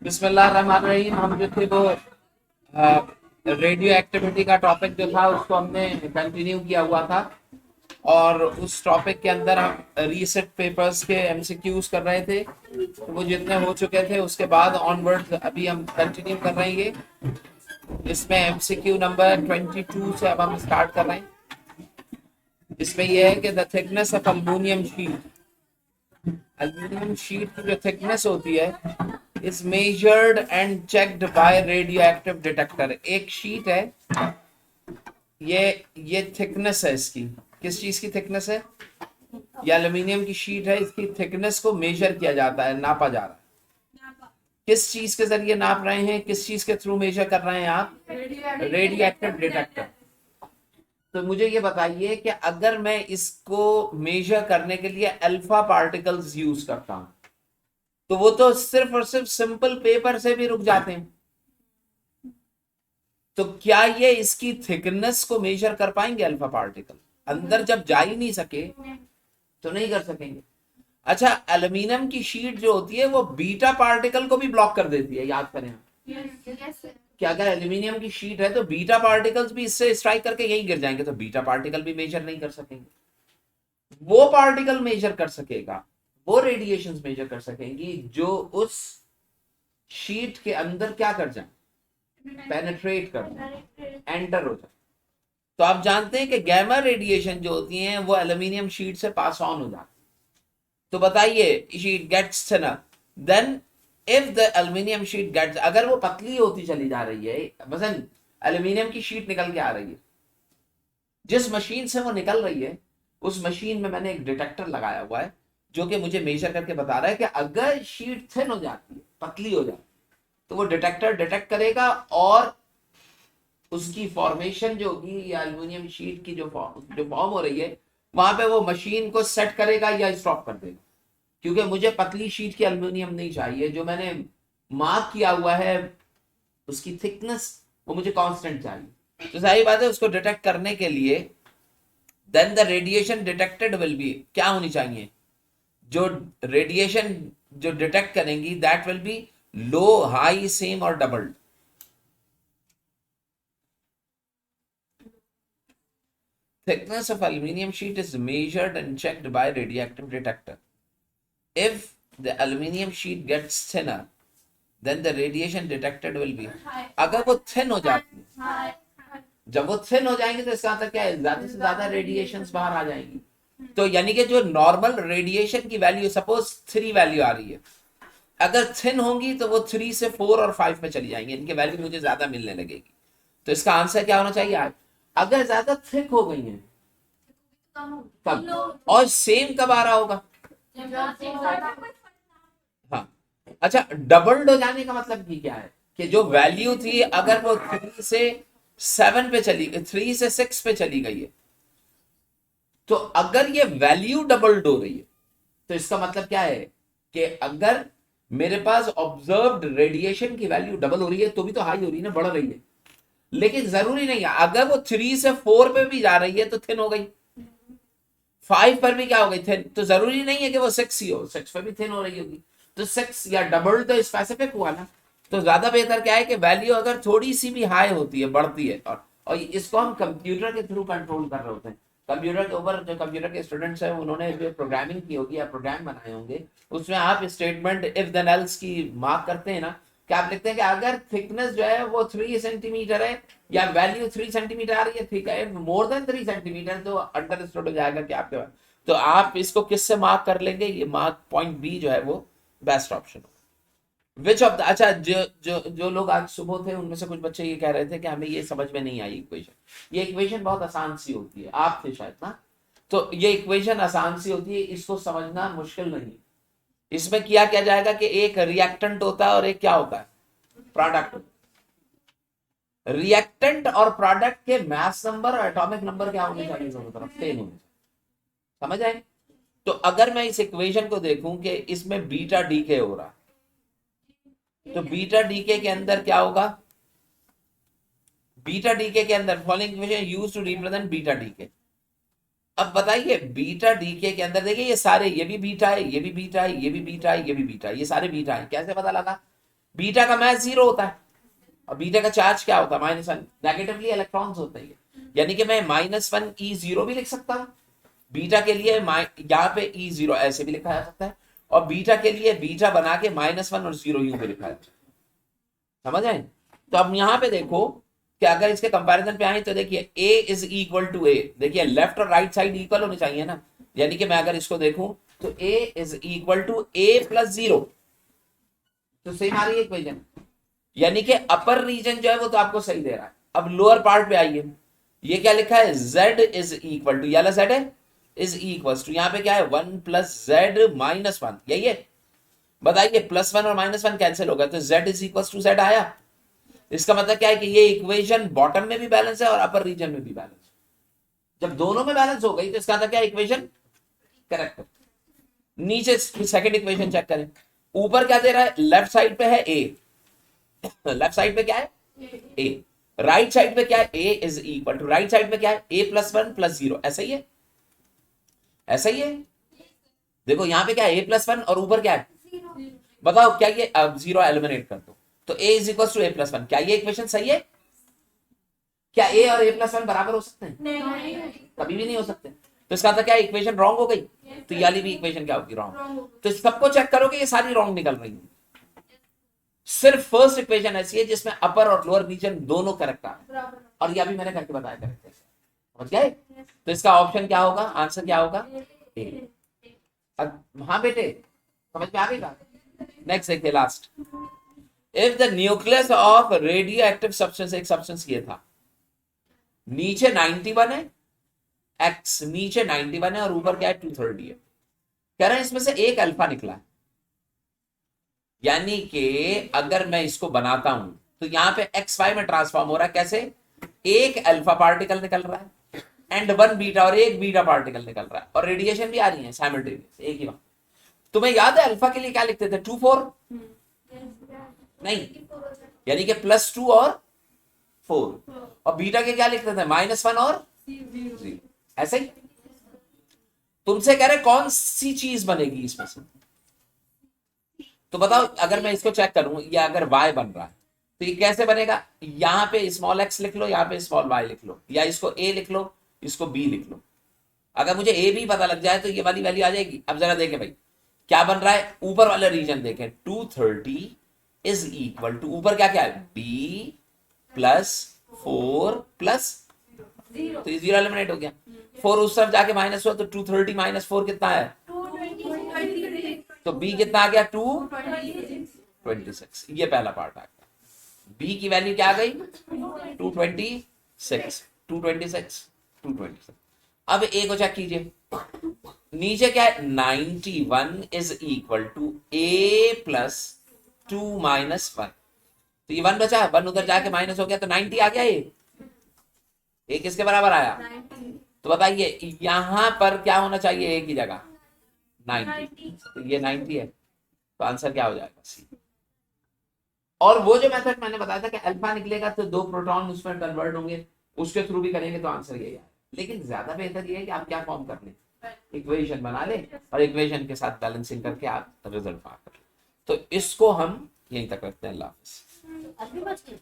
बिस्मिल्लाहिर्रहमानिर्रहीम। हम जो थे वो रेडियो एक्टिविटी का टॉपिक जो था उसको हमने कंटिन्यू किया हुआ था और उस टॉपिक के अंदर हम रीसेट पेपर्स के एमसीक्यूज कर रहे थे। तो वो जितने हो चुके थे उसके बाद ऑनवर्ड अभी हम कंटिन्यू कर रहे हैं। इसमें एमसीक्यू नंबर 22 से अब हम स्टार्ट कर रहे हैं। इसमें यह है कि the thickness of aluminium sheet की जो थिकनेस होती है is measured and checked by radio active detector. एक शीट है, ये थिकनेस है इसकी। किस चीज की थिकनेस है? ये एल्यूमिनियम की शीट है, इसकी थिकनेस को मेजर किया जाता है, नापा जा रहा है। किस चीज के जरिए नाप रहे हैं, किस चीज के थ्रू मेजर कर रहे हैं आप? Radio active detector. तो मुझे ये बताइए कि अगर मैं इसको मेजर करने के लिए अल्फा पार्टिकल्स यूज करता हूं तो वो तो सिर्फ और सिर्फ सिंपल पेपर से भी रुक जाते हैं। तो क्या ये इसकी थिकनेस को मेजर कर पाएंगे? अल्फा पार्टिकल अंदर जब जा ही नहीं सके तो नहीं कर सकेंगे। अच्छा, एल्यूमिनियम की शीट जो होती है वो बीटा पार्टिकल को भी ब्लॉक कर देती है, याद करें। क्या अगर एल्यूमिनियम की शीट है तो बीटा पार्टिकल्स भी इससे स्ट्राइक करके यहीं गिर जाएंगे, तो बीटा पार्टिकल भी मेजर नहीं कर सकेंगे। वो पार्टिकल मेजर कर सकेगा, वो रेडिएशंस मेजर कर सकेंगी जो उस शीट के अंदर क्या कर जाए, पेनेट्रेट कर जाए, एंटर हो जाए। तो आप जानते हैं कि गैमा रेडिएशन जो होती हैं वो एल्यूमिनियम शीट से पास ऑन हो जाती है। तो बताइए, sheet gets thinner, then if the aluminium sheet gets, अगर वो पतली होती चली जा रही है, मसलन एल्यूमिनियम की शीट निकल के आ रही है, जिस मशीन से वो निकल रही है उस मशीन में मैंने एक डिटेक्टर लगाया हुआ है जो कि मुझे मेजर करके बता रहा है कि अगर शीट थिन हो जाती है, पतली हो जाती है, तो वो डिटेक्टर डिटेक्ट करेगा और उसकी फॉर्मेशन जो होगी या एल्यूमिनियम शीट की जो फॉर्म हो रही है वहां पे वो मशीन को सेट करेगा या स्टॉप कर देगा। क्योंकि मुझे पतली शीट की एल्यूमिनियम नहीं चाहिए, जो मैंने मार्क किया हुआ है उसकी थिकनेस वो मुझे कांस्टेंट चाहिए। तो सही बात है, उसको डिटेक्ट करने के लिए then the radiation detected will be क्या होनी चाहिए? जो रेडिएशन जो डिटेक्ट करेंगी that will be low, high, same और doubled. Thickness of aluminium sheet is measured and checked by radioactive detector. If the aluminium sheet gets thinner, then the radiation detected will be, अगर वो thin हो जाती है, जब वो thin हो जाएंगे तो इसका मतलब क्या है? ज्यादा से ज्यादा रेडिएशन बाहर आ जाएंगी। तो यानी कि जो नॉर्मल रेडिएशन की वैल्यू, सपोज 3 वैल्यू आ रही है, अगर थिन होंगी तो वो 3 से 4 और 5 में चली जाएंगी, इनकी वैल्यू मुझे ज्यादा मिलने लगेगी। तो इसका आंसर क्या होना चाहिए आज? अगर ज्यादा थिक हो गई है तब, और सेम कब आ रहा होगा? हाँ। अच्छा, डबल्ड हो जाने का मतलब की क्या है कि जो वैल्यू थी अगर वो 3 से 7 पे चली, 3 से 6 पे चली गई है, तो अगर ये वैल्यू डबल्ड हो रही है तो इसका मतलब क्या है कि अगर मेरे पास ऑब्जर्व्ड रेडिएशन की वैल्यू डबल हो रही है तो भी तो हाई हो रही है ना, बढ़ रही है। लेकिन जरूरी नहीं है, अगर वो 3 से 4 पे भी जा रही है तो थिन हो गई, 5 पर भी क्या हो गई, थिन। तो जरूरी नहीं है कि वो 6 ही हो, 6 पर भी थिन हो रही होगी। तो 6 या डबल तो स्पेसिफिक हुआ ना। तो ज्यादा बेहतर क्या है कि वैल्यू अगर थोड़ी सी भी हाई होती है, बढ़ती है, और इसको हम कंप्यूटर के थ्रू कंट्रोल कर रहे होते हैं। कंप्यूटर के ऊपर जो कंप्यूटर के स्टूडेंट्स हैं उन्होंने जो प्रोग्रामिंग की होगी या प्रोग्राम बनाए होंगे, उसमें आप स्टेटमेंट इफ देन एल्स की मार्क करते हैं ना, कि आप लिखते हैं कि अगर थिकनेस जो है वो 3 सेंटीमीटर है या वैल्यू 3 सेंटीमीटर आ रही है, ठीक है, मोर देन 3 सेंटीमीटर तो अंडरस्टूड हो जाएगा कि आपके पास। तो आप इसको किससे मार्क कर लेंगे? ये मार्क पॉइंट बी जो है वो बेस्ट ऑप्शन हो। विच ऑफ द, अच्छा, जो लोग आज सुबह थे उनमें से कुछ बच्चे ये कह रहे थे कि हमें ये समझ में नहीं आई इक्वेशन। ये इक्वेशन बहुत आसान सी होती है, आप थे शायद ना। तो ये इक्वेशन आसान सी होती है, इसको समझना मुश्किल नहीं। इसमें किया क्या जाएगा कि एक रिएक्टेंट होता है और एक क्या होता है, प्रोडक्ट। रिएक्टेंट और प्रोडक्ट के मास नंबर और एटॉमिक नंबर क्या होने चाहिए, दोनों तरफ 10 होने चाहिए। समझ आए? तो अगर मैं इस इक्वेशन को देखूं कि इसमें बीटा डीके हो रहा है, तो बीटा डीके के अंदर क्या होगा? बीटा डीके के अंदर following equation used to represent beta decay. अब बताइए, बीटा डीके के अंदर देखिए ये सारे, ये भी बीटा है, ये भी बीटा है, ये भी बीटा है, ये भी बीटा है, ये सारे बीटा है। कैसे पता लगा? बीटा का मास 0 होता है और बीटा का चार्ज क्या होता है -1, नेगेटिवली इलेक्ट्रॉन्स होते हैं। यानी कि मैं -1 E0 भी लिख सकता हूँ बीटा के लिए, यहाँ पे E0 ऐसे भी लिखा जा सकता है, और बीटा के लिए बीटा बना के -1 और 0 यूं भी लिखा जा सकता है। समझ आए? तो अब यहाँ पे देखो कि अगर इसके कंपैरिजन पे आए तो देखिए A is equal to A, देखिए लेफ्ट और राइट साइड इक्वल होने चाहिए ना, यानी कि मैं अगर इसको देखूं तो A is equal to A plus 0, तो सेम आ रही है इक्वेशन, यानी कि अपर रीजन जो है वो तो आपको सही दे रहा है। अब लोअर पार्ट पे आइए, ये क्या लिखा है, Z इज इक्वल टू, ये वाला Z है, इज इक्वल टू, यहाँ पे क्या है 1 प्लस Z माइनस 1, यही है। बताइए +1 और -1 कैंसिल होगा तो Z is equal to Z आया। इसका मतलब क्या है कि ये इक्वेशन बॉटम में भी बैलेंस है और अपर रीजन में भी बैलेंस है। जब दोनों में बैलेंस हो गई तो इसका मतलब क्या, इक्वेशन करेक्ट है। नीचे सेकंड इक्वेशन चेक करें, ऊपर क्या दे रहा है, लेफ्ट साइड पे है A, लेफ्ट साइड पे क्या है A, राइट साइड पे क्या है A is equal to, right side पे क्या है A प्लस 1 प्लस 0, ऐसा ही है, ऐसा ही है। देखो यहाँ पे क्या है A प्लस 1 और ऊपर क्या है, बताओ क्या ये, अब 0 एलिमिनेट कर दो तो A is equal to A plus 1, क्या ये इक्वेशन सही है? क्या A और A प्लस 1 बराबर हो सकते हैं? नहीं, कभी भी नहीं हो सकते। तो इसका मतलब क्या इक्वेशन रॉन्ग हो गई, तो ये वाली भी इक्वेशन क्या होगी, रॉन्ग। तो सबको चेक करोगे ये सारी रॉन्ग निकल रही है, सिर्फ फर्स्ट इक्वेशन ऐसी है जिसमें अपर और लोअर रीजन दोनों करेक्ट आ रहे हैं, और ये अभी मैंने करके बताया करेक्ट है, समझ गए? तो इसका ऑप्शन क्या होगा, आंसर क्या होगा, ए। हाँ बेटे समझ में आ गई बात। नेक्स्ट देखिए last, if the nucleus of radio active substance, एक सब्सटेंस ये था, नीचे 91 है, एक्स नीचे 91 है और ऊपर क्या है 230 है, कह रहे हैं इसमें से एक अल्फा निकला है, यानी कि अगर मैं इसको बनाता हूं तो यहां पे XY में ट्रांसफॉर्म हो रहा है, कैसे, एक अल्फा पार्टिकल निकल रहा है एंड 1 बीटा और एक बीटा पार्टिकल निकल रहा है, और रेडिएशन भी आ रही है साइमल्टेनियस एक ही वक्त। तुम्हें याद है अल्फा के लिए क्या लिखते थे, 2 4 नहीं, यानी कि +2 और 4, और बीटा के क्या लिखते थे -1 और 0, ऐसे ही। तुमसे कह रहे कौन सी चीज बनेगी इसमें से, तो बताओ अगर मैं इसको चेक करूं, या अगर y बन रहा है तो ये कैसे बनेगा, यहां पे स्मॉल x लिख लो, यहां पे स्मॉल y लिख लो, या इसको a लिख लो, इसको b लिख लो। अगर मुझे a भी पता लग जाए तो ये वाली वैल्यू आ जाएगी। अब जरा देखें भाई क्या बन रहा है, ऊपर वाला रीजन देखें, 230 इज इक्वल टू, ऊपर क्या क्या है b प्लस 4 प्लस, तो 0 एलिमिनेट हो गया, 4 उस तरफ जाके माइनस हुआ तो 230 माइनस 4 कितना है, तो b कितना आ गया 226, ये पहला पार्ट आ गया। b की वैल्यू क्या आ गई 226, 226। अब a को चेक कीजिए, नीचे क्या है 91 is equal to a plus 2 minus 1, तो ये 1 बचा, 1 उधर जाके माइनस हो गया तो 90 आ गया, ये किसके बराबर आया, तो बताइए यहां पर क्या होना चाहिए a की जगह 90, तो ये 90 है, तो आंसर क्या हो जाएगा सी। और वो जो मेथड मैंने बताया था कि अल्फा निकलेगा तो 2 प्रोटॉन उसमें कन्वर्ट होंगे, उसके थ्रू भी करेंगे तो आंसर यही है। लेकिन ज्यादा बेहतर ये है कि आप क्या फॉर्म कर लें, इक्वेशन बना ले और इक्वेशन के साथ बैलेंसिंग करके आप रिजल्ट पा कर ले। तो इसको हम यहीं तक रखते हैं। अल्लाह हाफिज़।